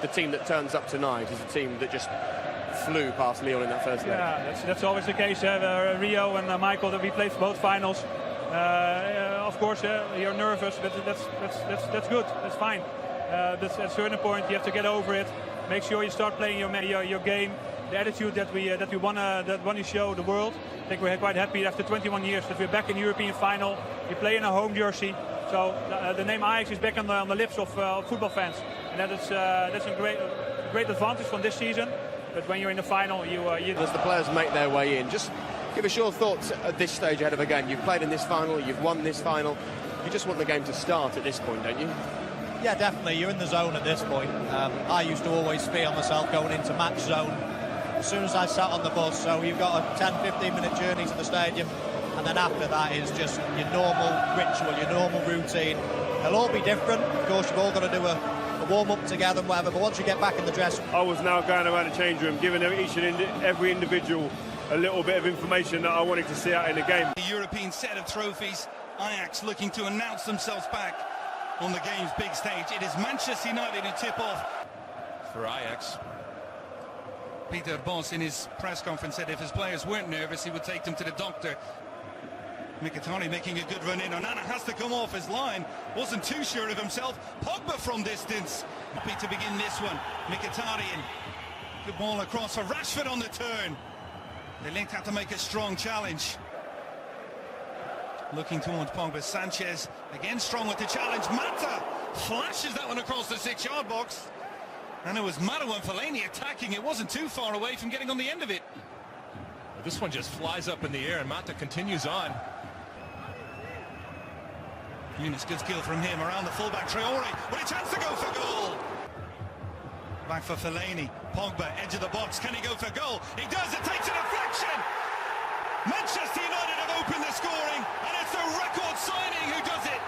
The team that turns up tonight is a team that just flew past Lyon in that first leg. Yeah, that's always the case. Rio and Michael, that we played both finals. Of course, you're nervous, but that's good. That's fine. At a certain point, you have to get over it. Make sure you start playing your game. The attitude that we want to show the world. I think we're quite happy after 21 years that we're back in the European final. We play in a home jersey, so the name Ajax is back on the lips of football fans, and that's a great advantage from this season. But when you're in the final, as the players make their way in, just give us your thoughts at this stage ahead of a game. You've played in this final, you've won this final. You just want the game to start at this point, don't you? Yeah, definitely. You're in the zone at this point. I used to always feel myself going into match zone as soon as I sat on the bus. So you've got a 10-15 minute journey to the stadium, and then after that is just your normal ritual, your normal routine. They'll all be different. Of course, you've all got to do a warm-up together and whatever, but once you get back in the dress... I was now going around the change room, giving each and every individual a little bit of information that I wanted to see out in the game. The European set of trophies, Ajax looking to announce themselves back on the game's big stage. It is Manchester United who tip off for Ajax. Peter Bos in his press conference said if his players weren't nervous, he would take them to the doctor. Mkhitaryan making a good run in. Onana has to come off his line. Wasn't too sure of himself. Pogba from distance. Happy to begin this one. Mkhitaryan. Good ball across for Rashford on the turn. The Link had to make a strong challenge. Looking towards Pogba. Sanchez again strong with the challenge. Mata flashes that one across the 6-yard box. And it was Mata and Fellaini attacking. It wasn't too far away from getting on the end of it. This one just flies up in the air and Mata continues on. Yunus, good skill from him around the fullback. Traore with a chance to go for goal. Back for Fellaini. Pogba, edge of the box. Can he go for goal? He does. It takes a deflection. Manchester United have opened the scoring, and it's the record signing who does it.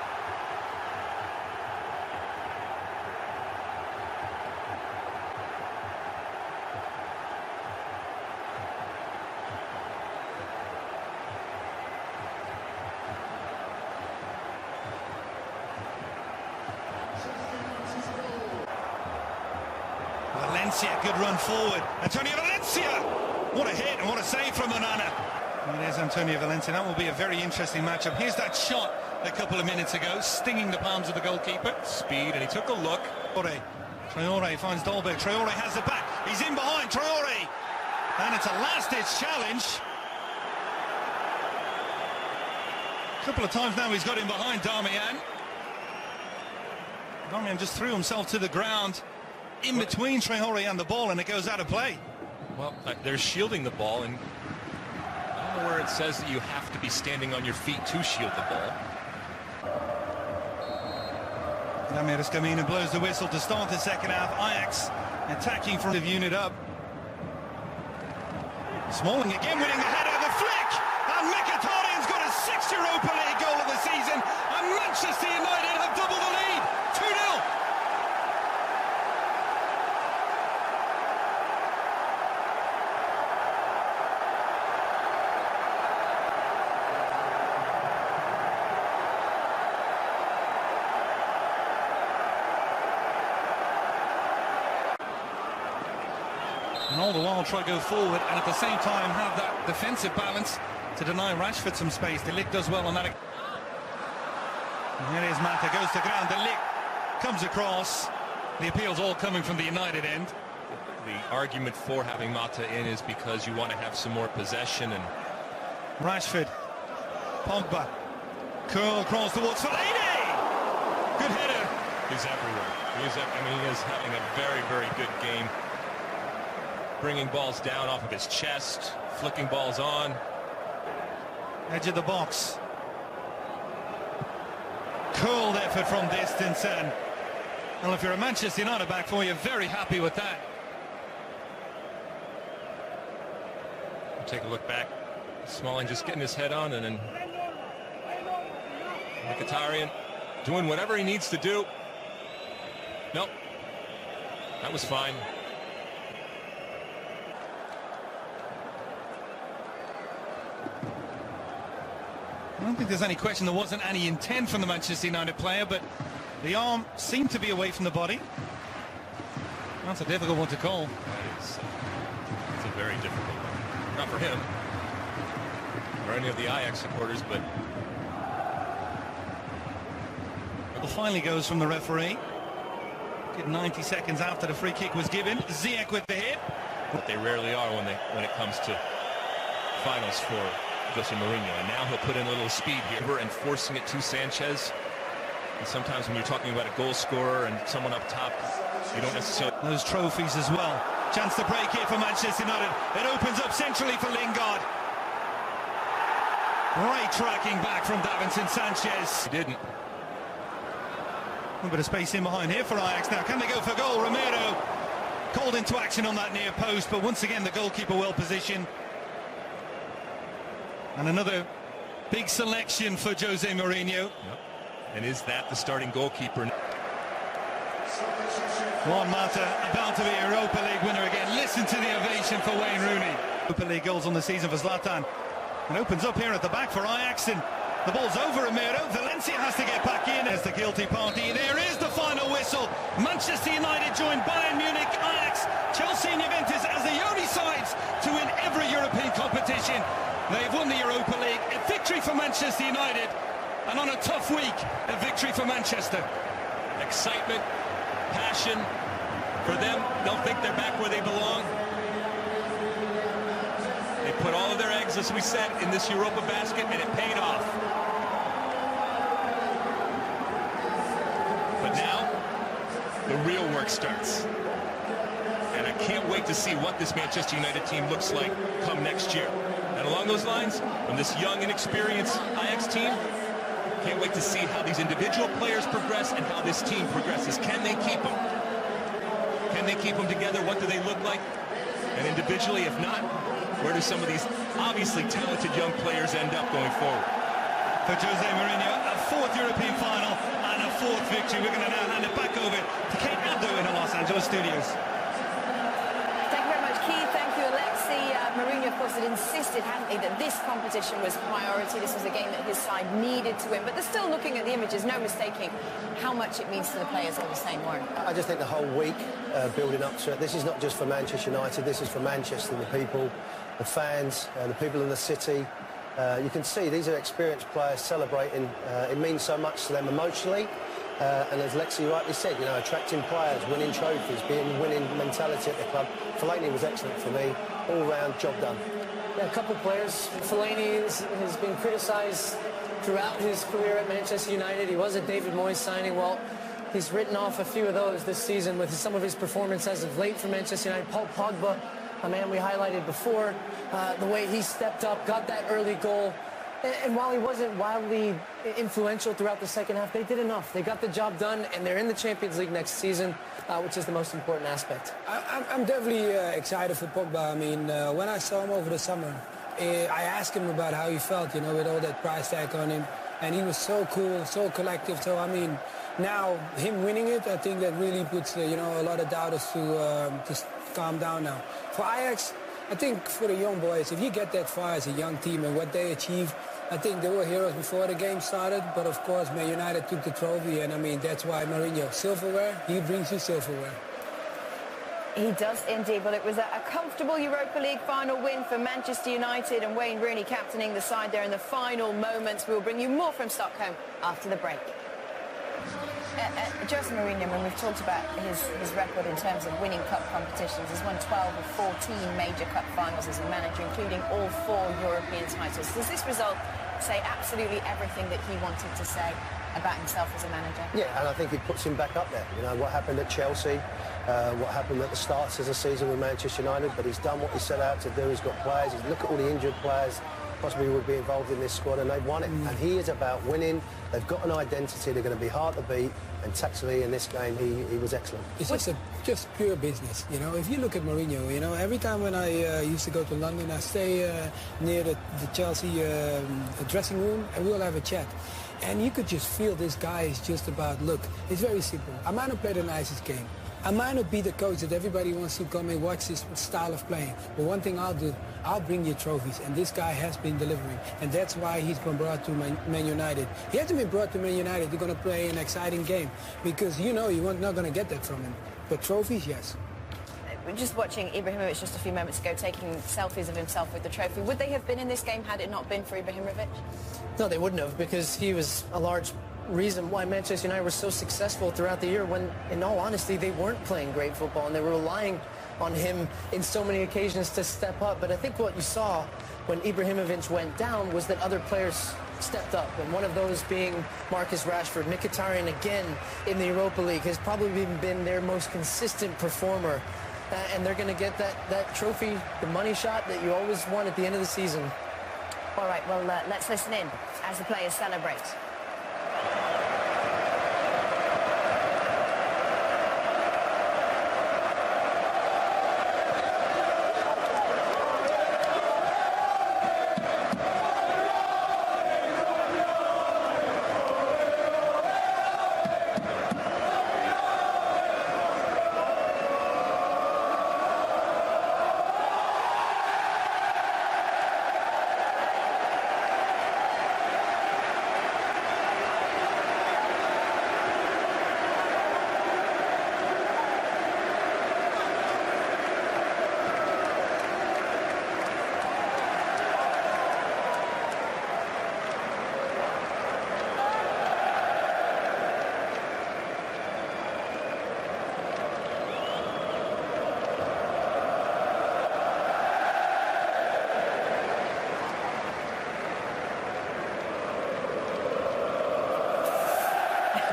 Valencia, good run forward. Antonio Valencia! What a hit and what a save from Onana. There's Antonio Valencia. That will be a very interesting matchup. Here's that shot a couple of minutes ago, stinging the palms of the goalkeeper. Speed, and he took a look. Traore finds Dolberg. Traore has the back. He's in behind. Traore! And it's a last-ditch challenge. A couple of times now he's got him behind Darmian. Darmian just threw himself to the ground in between Traore and the ball, and it goes out of play. Well, they're shielding the ball, and I don't know where it says that you have to be standing on your feet to shield the ball. Ramirez Camino blows the whistle to start the second half. Ajax attacking from the unit up. Smalling again winning the header, the flick, and Mkhitaryan's got his 6th Europa League goal of the season, and Manchester United have doubled the lead, 2-0. And all the while try to go forward and at the same time have that defensive balance to deny Rashford some space. De Ligt does well on that. And here is Mata, goes to ground. De Ligt comes across. The appeals all coming from the United end. The argument for having Mata in is because you want to have some more possession. And Rashford, Pogba, curl cross towards Fellaini. Good header. He's everywhere. He is having a very, very good game. Bringing balls down off of his chest, flicking balls on. Edge of the box. Cold effort from distance, and well, if you're a Manchester United back four, you're very happy with that. Take a look back. Smalling just getting his head on, and then Mkhitaryan doing whatever he needs to do. Nope. That was fine. I don't think there's any question there wasn't any intent from the Manchester United player, but the arm seemed to be away from the body. That's a difficult one to call. It's a very difficult one. Not for him or any of the Ajax supporters, but Well, finally goes from the referee. Good 90 seconds after the free kick was given. Ziyech with the hit. what they rarely are when it comes to finals for Jose Mourinho. And now he'll put in a little speed here and forcing it to Sanchez. And sometimes when you're talking about a goal scorer and someone up top, you don't necessarily... Those trophies as well. Chance to break here for Manchester United. It opens up centrally for Lingard. Great tracking back from Davinson Sanchez. He didn't. A bit of space in behind here for Ajax now. Can they go for goal? Romero called into action on that near post, but once again the goalkeeper well positioned. And another big selection for Jose Mourinho. Yep. And is that the starting goalkeeper? Juan Mata about to be a Europa League winner again. Listen to the ovation for Wayne Rooney. Europa League goals on the season for Zlatan. It opens up here at the back for Ajax, and the ball's over Romero. Valencia has to get back in as the guilty party. There is the final whistle. Manchester United joined Bayern Munich, Ajax, Chelsea and Juventus as the only sides to win every European competition. They've won the Europa League. A victory for Manchester United, and on a tough week, a victory for Manchester. Excitement, passion for them. They'll think they're back where they belong. They put all of their eggs, as we said, in this Europa basket, and it paid off. But now, the real work starts. And I can't wait to see what this Manchester United team looks like come next year. And along those lines, from this young, inexperienced Ajax team, can't wait to see how these individual players progress and how this team progresses. Can they keep them? Can they keep them together? What do they look like? And individually, if not, where do some of these obviously talented young players end up going forward? For Jose Mourinho, a fourth European final and a fourth victory. We're going to now hand it back over to Kate Abdo in the Los Angeles studios. Thank you very much, Keith. Thank you, Alexi. Mourinho, of course, had insisted, hadn't he, that this competition was priority. This was a game that his side needed to win. But they're still looking at the images, no mistaking how much it means to the players all the same, Warren. I just think the whole week building up to it, this is not just for Manchester United, this is for Manchester, the people, the fans, the people in the city. You can see these are experienced players celebrating. It means so much to them emotionally. And as Lexi rightly said, you know, attracting players, winning trophies, being winning mentality at the club. Fellaini was excellent for me. All-round job done. Yeah, a couple of players. Fellaini has been criticised throughout his career at Manchester United. He was a David Moyes signing. Well, he's written off a few of those this season with some of his performance as of late for Manchester United. Paul Pogba, a man we highlighted before, the way he stepped up, got that early goal. And while he wasn't wildly influential throughout the second half, they did enough. They got the job done, and they're in the Champions League next season, which is the most important aspect. I'm definitely excited for Pogba. I mean, when I saw him over the summer, I asked him about how he felt, you know, with all that price tag on him. And he was so cool, so collective. So, I mean, now him winning it, I think that really puts, you know, a lot of doubters to calm down now. For Ajax, I think for the young boys, if you get that far as a young team and what they achieved, I think they were heroes before the game started, but of course, Man United took the trophy, and I mean, that's why Mourinho, silverware, he brings you silverware. He does indeed. Well, it was a comfortable Europa League final win for Manchester United, and Wayne Rooney captaining the side there in the final moments. We'll bring you more from Stockholm after the break. Jose Mourinho, when we've talked about his record in terms of winning cup competitions, he's won 12 of 14 major cup finals as a manager, including all 4 European titles. Does this result say absolutely everything that he wanted to say about himself as a manager? Yeah, and I think it puts him back up there. You know, what happened at Chelsea, what happened at the start of the season with Manchester United, but he's done what he set out to do. He's got players. Look at all the injured players possibly would be involved in this squad, and they've won it. And he is about winning. They've got an identity. They're going to be hard to beat. And tactically in this game, he was excellent. It's just pure business, you know. If you look at Mourinho, you know, every time when I used to go to London, I stay near the Chelsea dressing room, and we'll have a chat. And you could just feel this guy is just about, look, it's very simple. I might not play the nicest game. I might not be the coach that everybody wants to come and watch this style of playing. But one thing I'll do, I'll bring you trophies. And this guy has been delivering. And that's why he's been brought to Man United. He hasn't been brought to Man United. You're going to play an exciting game. Because you know you're not going to get that from him. But trophies, yes. we're just watching Ibrahimovic just a few moments ago taking selfies of himself with the trophy. Would they have been in this game had it not been for Ibrahimovic? No, they wouldn't have, because he was a large reason why Manchester United were so successful throughout the year when, in all honesty, they weren't playing great football and they were relying on him in so many occasions to step up. But I think what you saw when Ibrahimovic went down was that other players stepped up, and one of those being Marcus Rashford. Mkhitaryan, again, in the Europa League, has probably been their most consistent performer. And they're going to get that trophy, the money shot that you always want at the end of the season. All right, well, let's listen in as the players celebrate.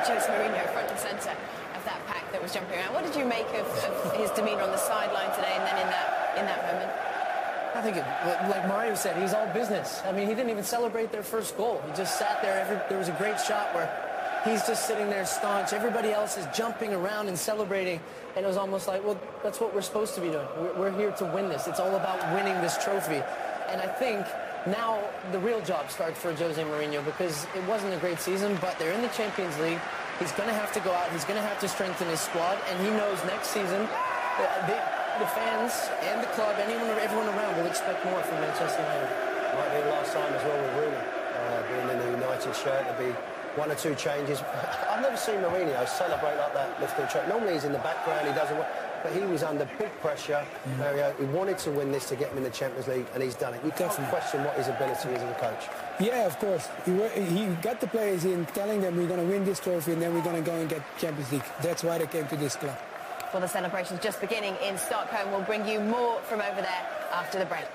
Jose Mourinho front and centre of that pack that was jumping around. What did you make of his demeanour on the sideline today and then in that moment? I think, like Mario said, he's all business. I mean, he didn't even celebrate their first goal. He just sat there. There was a great shot where he's just sitting there staunch. Everybody else is jumping around and celebrating. And it was almost like, well, that's what we're supposed to be doing. We're here to win this. It's all about winning this trophy. And I think now the real job starts for Jose Mourinho, because it wasn't a great season, but they're in the Champions League. He's going to have to go out. He's going to have to strengthen his squad. And he knows next season the fans and the club, everyone around will expect more from Manchester United. Might be the last time as well with Rooney being in the United shirt. There'll be one or two changes. I've never seen Mourinho celebrate like that lifting the trophy. Normally he's in the background, he doesn't want, but he was under big pressure. He wanted to win this to get him in the Champions League, and he's done it. You can't question what his ability is as a coach. Yeah, of course. He got the players in, telling them we're going to win this trophy and then we're going to go and get Champions League. That's why they came to this club. Well, the celebrations just beginning in Stockholm. We'll bring you more from over there after the break.